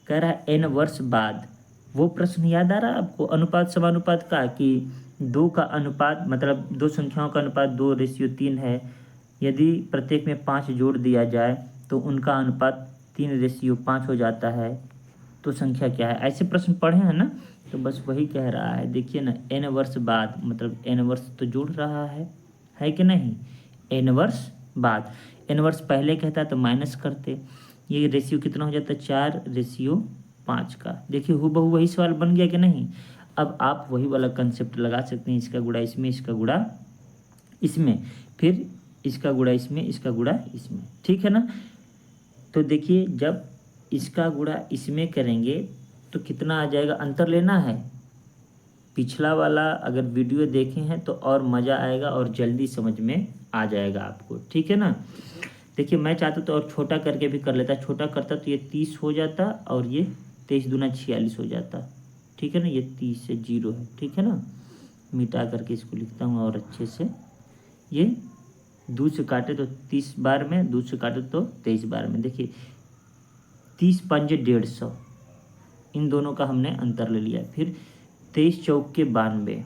कह रहा है n वर्ष बाद, वो प्रश्न याद आ रहा है आपको अनुपात समानुपात का, कि 2 का अनुपात मतलब 2 संख्याओं का अनुपात 2:3 है। यदि प्रत्येक में 5 जोड़ दिया जाए तो उनका अनुपात 3:5 हो जाता है, तो संख्या क्या है। ऐसे प्रश्न पढ़े हैं ना, तो बस वही कह रहा है। देखिए ना, n वर्ष बाद मतलब n वर्ष तो जोड़ रहा है कि नहीं। n वर्ष बाद, n वर्ष पहले कहता तो माइनस करते, ये रेशियो कितना हो जाता है 4:5 का। देखिए हूबहू वही सवाल बन गया कि नहीं। अब आप वही वाला कंसेप्ट लगा सकते हैं, इसका गुणा इसमें, इसका गुणा इसमें, फिर इसका गुणा इसमें, इसका गुणा इसमें, ठीक है ना। तो देखिए जब इसका गुणा इसमें करेंगे तो कितना आ जाएगा, अंतर लेना है। पिछला वाला अगर वीडियो देखे हैं तो और मज़ा आएगा और जल्दी समझ में आ जाएगा आपको, ठीक है ना। देखिए मैं चाहता तो और छोटा करके भी कर लेता, छोटा करता तो ये 30 हो जाता और ये 23 दूना 46 हो जाता, ठीक है ना। ये 30 से 0 है, ठीक है ना। मिटा करके इसको लिखता हूँ और अच्छे से, ये 2 से काटे तो 30 बार में, 2 से काटे तो 23 बार में। देखिए 30 पंजे 150, इन दोनों का हमने अंतर ले लिया। फिर 23 चौके 92,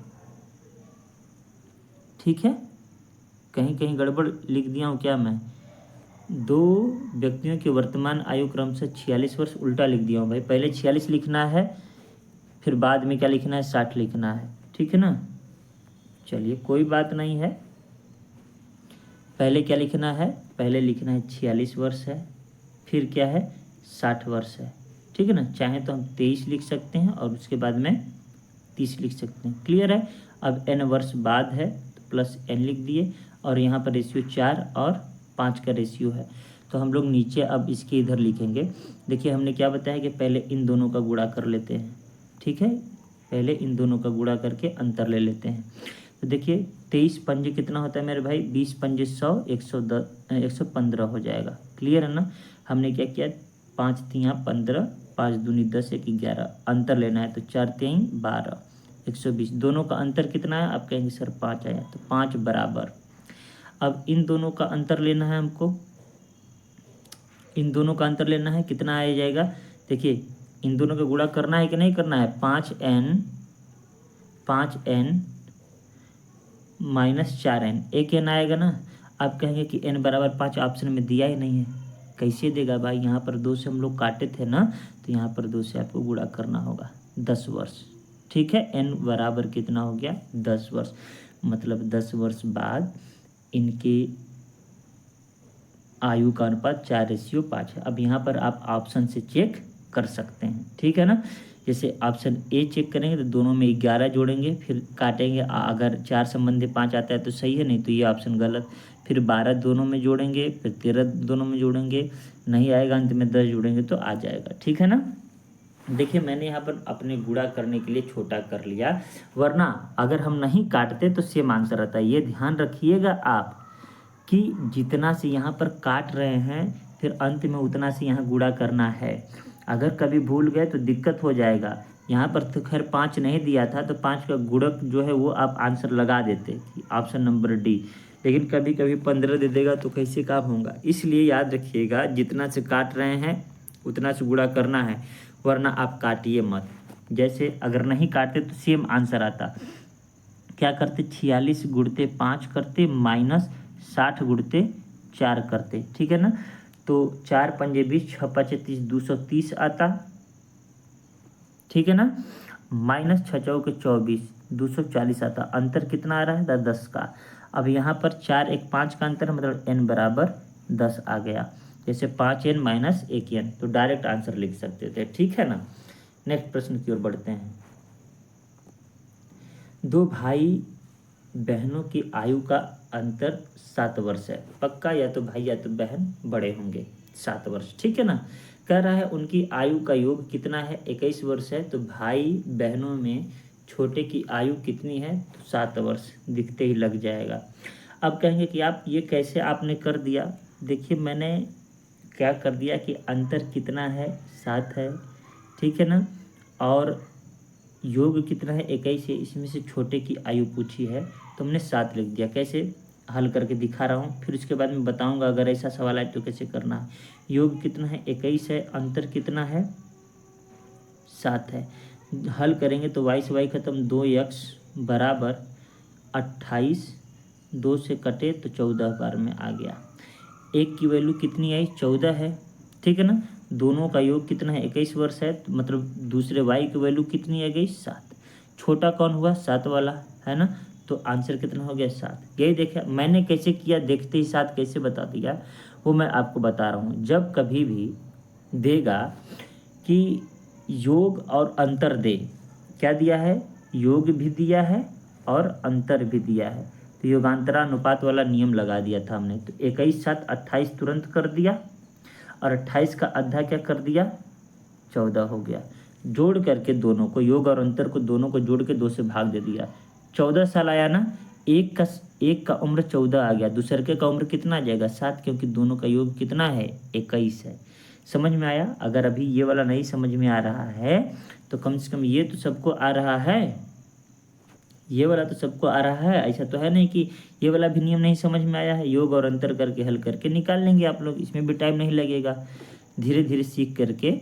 ठीक है। कहीं कहीं गड़बड़ लिख दिया हूँ क्या मैं। 2 व्यक्तियों की वर्तमान आयु क्रमशः 46 वर्ष, उल्टा लिख दिया हूँ भाई। पहले 46 लिखना है, फिर बाद में क्या लिखना है, 60 लिखना है, ठीक है ना। चलिए कोई बात नहीं है। पहले क्या लिखना है, पहले लिखना है 46 वर्ष है, फिर क्या है 60 वर्ष है, ठीक है ना। चाहे तो हम 23 लिख सकते हैं और उसके बाद में 30 लिख सकते हैं, क्लियर है। अब n वर्ष बाद है तो प्लस n लिख दिए, और यहाँ पर रेशियो 4 और 5 का रेशियो है, तो हम लोग नीचे अब इसके इधर लिखेंगे। देखिए हमने क्या बताया कि पहले इन दोनों का गुणा कर लेते हैं, ठीक है। पहले इन दोनों का गुणा करके अंतर ले लेते हैं। तो देखिए 23 पंजे कितना होता है मेरे भाई, 20 पंजे 100, 115 हो जाएगा, क्लियर है ना। हमने क्या किया, 5 तियाँ 15, 5 दूनी 10, 1 11, अंतर लेना है तो 4 तिहाई 12, 120। दोनों का अंतर कितना है, आप कहेंगे सर 5 आया, तो 5 बराबर। अब इन दोनों का अंतर लेना है हमको, इन दोनों का अंतर लेना है, कितना आ जाएगा। देखिए इन दोनों का गुणा करना है कि नहीं करना है, 5n माइनस 4n, एक n आएगा ना। आप कहेंगे कि n बराबर 5 ऑप्शन में दिया ही नहीं है, कैसे देगा भाई। यहाँ पर 2 से हम लोग काटे थे ना, तो यहाँ पर 2 से आपको गुणा करना होगा, 10 वर्ष, ठीक है। n बराबर कितना हो गया, 10 वर्ष, मतलब 10 वर्ष बाद इनके आयु का अनुपात 4:5 है। अब यहाँ पर आप ऑप्शन से चेक कर सकते हैं, ठीक है ना। जैसे ऑप्शन ए चेक करेंगे तो दोनों में 11 जोड़ेंगे, फिर काटेंगे, अगर 4 संबंधी 5 आता है तो सही है, नहीं तो ये ऑप्शन गलत। फिर 12 दोनों में जोड़ेंगे, फिर 13 दोनों में जोड़ेंगे, नहीं आएगा अंत में 10 जोड़ेंगे तो आ जाएगा, ठीक है ना। देखिए मैंने यहाँ पर अपने गुणा करने के लिए छोटा कर लिया, वरना अगर हम नहीं काटते तो सेम आंसर आता है। ये ध्यान रखिएगा आप कि जितना से यहाँ पर काट रहे हैं फिर अंत में उतना से यहाँ गुणा करना है। अगर कभी भूल गए तो दिक्कत हो जाएगा। यहाँ पर तो खैर 5 नहीं दिया था, तो 5 का गुणक जो है वो आप आंसर लगा देते, ऑप्शन नंबर डी। लेकिन कभी कभी 15 दे देगा तो कैसे काम होगा। इसलिए याद रखिएगा जितना से काट रहे हैं उतना से गुणा करना है, वरना आप काटिए मत। जैसे अगर नहीं काटते तो सेम आंसर आता, क्या करते, 46 गुणते 5 करते माइनस 60 गुणते 4 करते, ठीक है ना। तो 4 पंजे 20, 6 5 30, 230 आता, ठीक है ना। माइनस 6 चौके 24, 240 आता, अंतर कितना आ रहा है 10 का। अब यहाँ पर 4 1 5 का अंतर मतलब n बराबर 10 आ गया, जैसे 5n माइनस 1n, तो डायरेक्ट आंसर लिख सकते थे, ठीक है ना। नेक्स्ट प्रश्न की ओर बढ़ते हैं। दो भाई बहनों की आयु का अंतर 7 वर्ष है, पक्का या तो भाई या तो बहन बड़े होंगे 7 वर्ष, ठीक है ना। कह रहा है उनकी आयु का योग कितना है, 21 वर्ष है, तो भाई बहनों में छोटे की आयु कितनी है, तो 7 वर्ष, दिखते ही लग जाएगा। अब कहेंगे कि आप ये कैसे आपने कर दिया, देखिए मैंने क्या कर दिया कि अंतर कितना है 7 है, ठीक है ना, और योग कितना है 21 है, इसमें से छोटे की आयु पूछी है तो हमने 7 लिख दिया। कैसे हल करके दिखा रहा हूँ, फिर उसके बाद में बताऊँगा अगर ऐसा सवाल आए तो कैसे करना है। योग कितना है 21 है, अंतर कितना है 7 है, हल करेंगे तो y से y खत्म, 2x बराबर 28, 2 से कटे तो 14 बार में आ गया। एक की वैल्यू कितनी आई 14 है, ठीक है ना। दोनों का योग कितना है 21 वर्ष है, तो मतलब दूसरे y की वैल्यू कितनी आ गई 7। छोटा कौन हुआ 7 वाला, है ना, तो आंसर कितना हो गया 7। यही देखा मैंने कैसे किया, देखते ही 7 कैसे बता दिया वो मैं आपको बता रहा हूँ। जब कभी भी देगा कि योग और अंतर दे, क्या दिया है, योग भी दिया है और अंतर भी दिया है, तो योगांतरानुपात वाला नियम लगा दिया था हमने। तो 21 7 28 तुरंत कर दिया, और 28 का आधा क्या कर दिया 14 हो गया। जोड़ करके दोनों को, योग और अंतर को दोनों को जोड़ के 2 से भाग दे दिया, 14 साल आया ना। एक का उम्र 14 आ गया, दूसरे का उम्र कितना आ जाएगा 7, क्योंकि दोनों का योग कितना है 21 है। समझ में आया। अगर अभी ये वाला नहीं समझ में आ रहा है तो कम से कम ये तो सबको आ रहा है, ये वाला तो सबको आ रहा है। ऐसा तो है नहीं कि ये वाला भी नियम नहीं समझ में आया है। योग और अंतर करके हल करके निकाल लेंगे आप लोग, इसमें भी टाइम नहीं लगेगा, धीरे धीरे सीख करके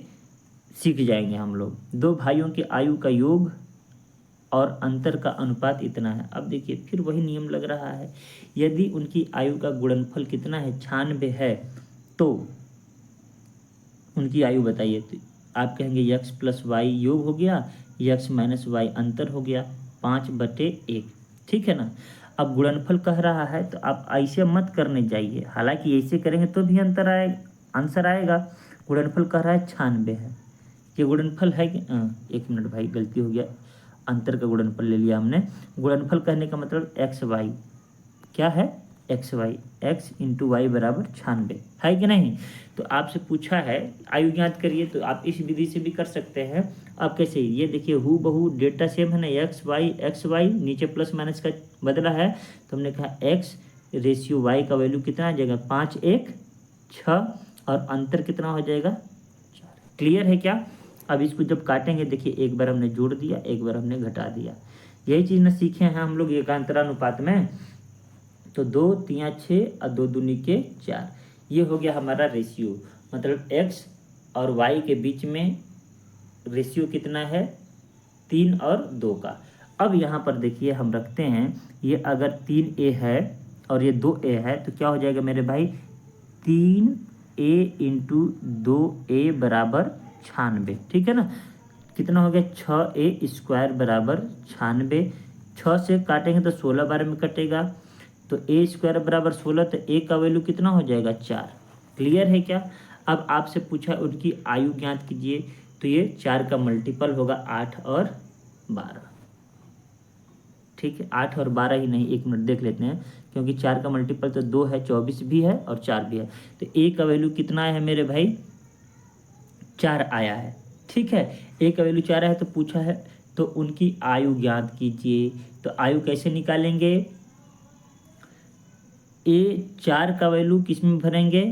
सीख जाएंगे हम लोग। दो भाइयों की आयु का योग और अंतर का अनुपात इतना है। अब देखिए फिर वही नियम लग रहा है, यदि उनकी आयु का गुणनफल कितना है 96 है, तो उनकी आयु बताइए। तो आप कहेंगे यक्स प्लस वाई योग हो गया, यक्स माइनस वाई अंतर हो गया, 5/1, ठीक है ना। अब गुणनफल कह रहा है तो आप ऐसे मत करने जाइए, हालांकि ऐसे करेंगे तो भी अंतर आएगा, आंसर आएगा। गुणनफल कह रहा है 96 है, ये गुणनफल है कि 1 मिनट भाई गलती हो गया, अंतर का गुणनफल ले लिया हमने। गुणनफल कहने का मतलब एक्स वाई, क्या है X Y, X into Y बराबर 96 है कि नहीं। तो आपसे पूछा है आयु ज्ञात करिए, तो आप इस विधि से भी कर सकते हैं। अब कैसे, ये देखिए हु बहू डेटा सेम है ना, एक्स वाई नीचे प्लस माइनस का बदला है, तो हमने कहा एक्स रेशियो वाई का वैल्यू कितना आ जाएगा 5 1 6, और अंतर कितना हो जाएगा 4। क्लियर है क्या। अब इसको जब काटेंगे देखिए, एक बार हमने जोड़ दिया, एक बार हमने घटा दिया, यही चीज़ ना सीखे हैं हम लोग एकांतरानुपात में। तो 2 3 6 और 2 दूनी के 4, ये हो गया हमारा रेशियो, मतलब x और y के बीच में रेशियो कितना है 3 और 2 का। अब यहाँ पर देखिए हम रखते हैं, ये अगर 3a है और ये 2a है तो क्या हो जाएगा मेरे भाई, 3a इंटू 2a बराबर 96, ठीक है ना। कितना हो गया 6a² बराबर 96, 6 से काटेंगे तो 16 बार में कटेगा, तो a² बराबर 16, तो a का वैल्यू कितना हो जाएगा 4। क्लियर है क्या। अब आपसे पूछा उनकी आयु ज्ञात कीजिए, तो ये 4 का मल्टीपल होगा 8 और 12, ठीक है 8 और 12 ही नहीं, 1 मिनट देख लेते हैं, क्योंकि 4 का मल्टीपल तो 2 है, 24 भी है और 4 भी है, तो a का वैल्यू कितना है मेरे भाई 4 आया है, ठीक है। a का वैल्यू 4 है तो पूछा है तो उनकी आयु ज्ञात कीजिए, तो आयु कैसे निकालेंगे, a 4 का वैल्यू किस में भरेंगे,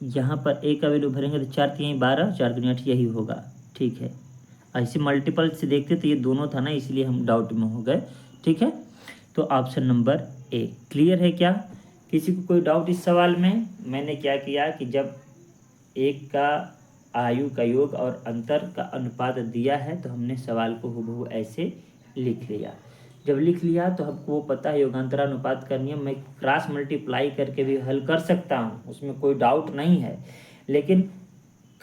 यहाँ पर a का वैल्यू भरेंगे तो 4 3 12, 4 दूनी 8 यही होगा, ठीक है। ऐसे मल्टीपल से देखते तो ये दोनों था ना, इसलिए हम डाउट में हो गए, ठीक है। तो ऑप्शन नंबर ए। क्लियर है क्या, किसी को कोई डाउट इस सवाल में। मैंने क्या किया कि जब एक का आयु का योग और अंतर का अनुपात दिया है तो हमने सवाल को हूबहू ऐसे लिख लिया। जब लिख लिया तो हमको वो पता है योगांतरानुपात का नियम मैं क्रॉस मल्टीप्लाई करके भी हल कर सकता हूँ, उसमें कोई डाउट नहीं है। लेकिन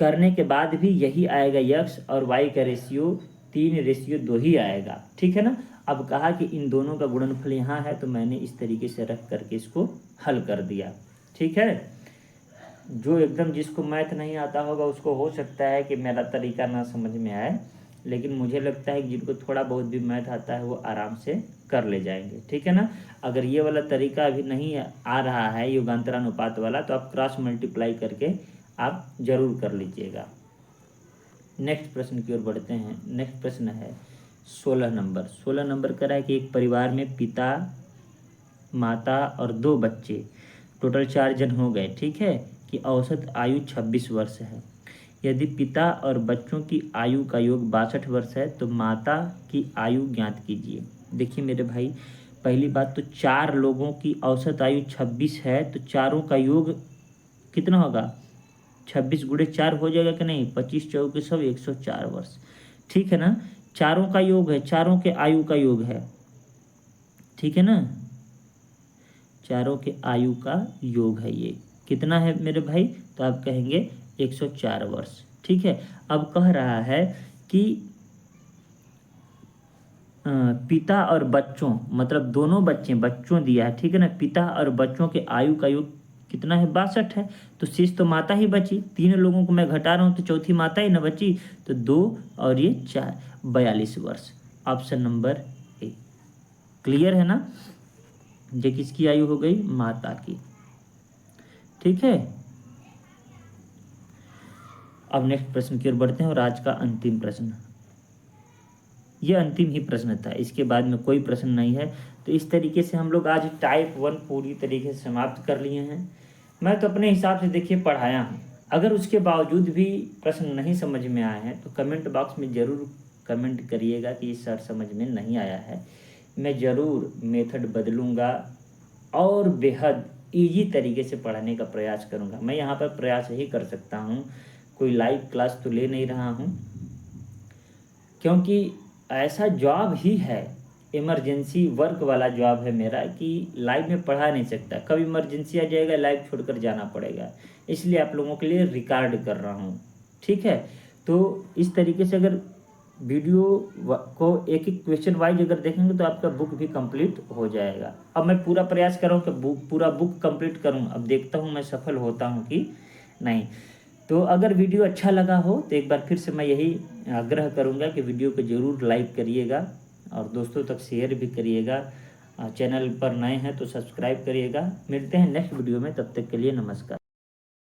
करने के बाद भी यही आएगा x और y का रेशियो 3:2 ही आएगा, ठीक है ना। अब कहा कि इन दोनों का गुणनफल यहाँ है, तो मैंने इस तरीके से रख करके इसको हल कर दिया, ठीक है। जो एकदम जिसको मैथ नहीं आता होगा उसको हो सकता है कि मेरा तरीका ना समझ में आए, लेकिन मुझे लगता है कि जिनको थोड़ा बहुत भी मैथ आता है वो आराम से कर ले जाएंगे, ठीक है ना। अगर ये वाला तरीका अभी नहीं आ रहा है युगांतरानुपात वाला, तो आप क्रॉस मल्टीप्लाई करके आप जरूर कर लीजिएगा। नेक्स्ट प्रश्न की ओर बढ़ते हैं। नेक्स्ट प्रश्न है 16 नंबर। 16 नंबर कह रहा है कि एक परिवार में पिता, माता और 2 बच्चे, टोटल 4 जन हो गए, ठीक है, कि औसत आयु 26 वर्ष है। यदि पिता और बच्चों की आयु का योग 62 वर्ष है तो माता की आयु ज्ञात कीजिए। देखिए मेरे भाई, पहली बात तो 4 लोगों की औसत आयु 26 है, तो चारों का योग कितना होगा? 26 गुणे 4 हो जाएगा कि नहीं? 25 चौके 100, 104 वर्ष, ठीक है ना। चारों का योग है, चारों के आयु का योग है, ठीक है ना, चारों के आयु का योग है। ये कितना है मेरे भाई? तो आप कहेंगे 104 वर्ष, ठीक है। अब कह रहा है कि पिता और बच्चों, मतलब दोनों बच्चों दिया है, ठीक है ना। पिता और बच्चों के आयु का योग कितना है? 62 है। तो शेष तो माता ही बची। 3 लोगों को मैं घटा रहा हूँ तो चौथी माता ही ना बची, तो 2 और ये 4, 42 वर्ष। ऑप्शन नंबर ए क्लियर है ना। ये किसकी आयु हो गई? माता की, ठीक है। अब नेक्स्ट प्रश्न की ओर बढ़ते हैं और आज का अंतिम प्रश्न, ये अंतिम ही प्रश्न था, इसके बाद में कोई प्रश्न नहीं है। तो इस तरीके से हम लोग आज टाइप 1 पूरी तरीके से समाप्त कर लिए हैं। मैं तो अपने हिसाब से देखिए पढ़ाया हूँ। अगर उसके बावजूद भी प्रश्न नहीं समझ में आए हैं तो कमेंट बॉक्स में ज़रूर कमेंट करिएगा कि सर समझ में नहीं आया है। मैं ज़रूर मेथड बदलूँगा और बेहद ईजी तरीके से पढ़ाने का प्रयास करूँगा। मैं यहाँ पर प्रयास ही कर सकता हूँ, कोई लाइव क्लास तो ले नहीं रहा हूँ, क्योंकि ऐसा जॉब ही है, इमरजेंसी वर्क वाला जॉब है मेरा, कि लाइव में पढ़ा नहीं सकता। कब इमरजेंसी आ जाएगा लाइव छोड़कर जाना पड़ेगा, इसलिए आप लोगों के लिए रिकॉर्ड कर रहा हूँ, ठीक है। तो इस तरीके से अगर वीडियो को एक एक क्वेश्चन वाइज अगर देखेंगे तो आपका बुक भी कंप्लीट हो जाएगा। अब मैं पूरा प्रयास कर रहा हूँ कि पूरा बुक कंप्लीट करूँ। अब देखता हूँ मैं सफल होता हूँ कि नहीं। तो अगर वीडियो अच्छा लगा हो तो एक बार फिर से मैं यही आग्रह करूंगा कि वीडियो को ज़रूर लाइक करिएगा और दोस्तों तक शेयर भी करिएगा। चैनल पर नए हैं तो सब्सक्राइब करिएगा। मिलते हैं नेक्स्ट वीडियो में, तब तक के लिए नमस्कार।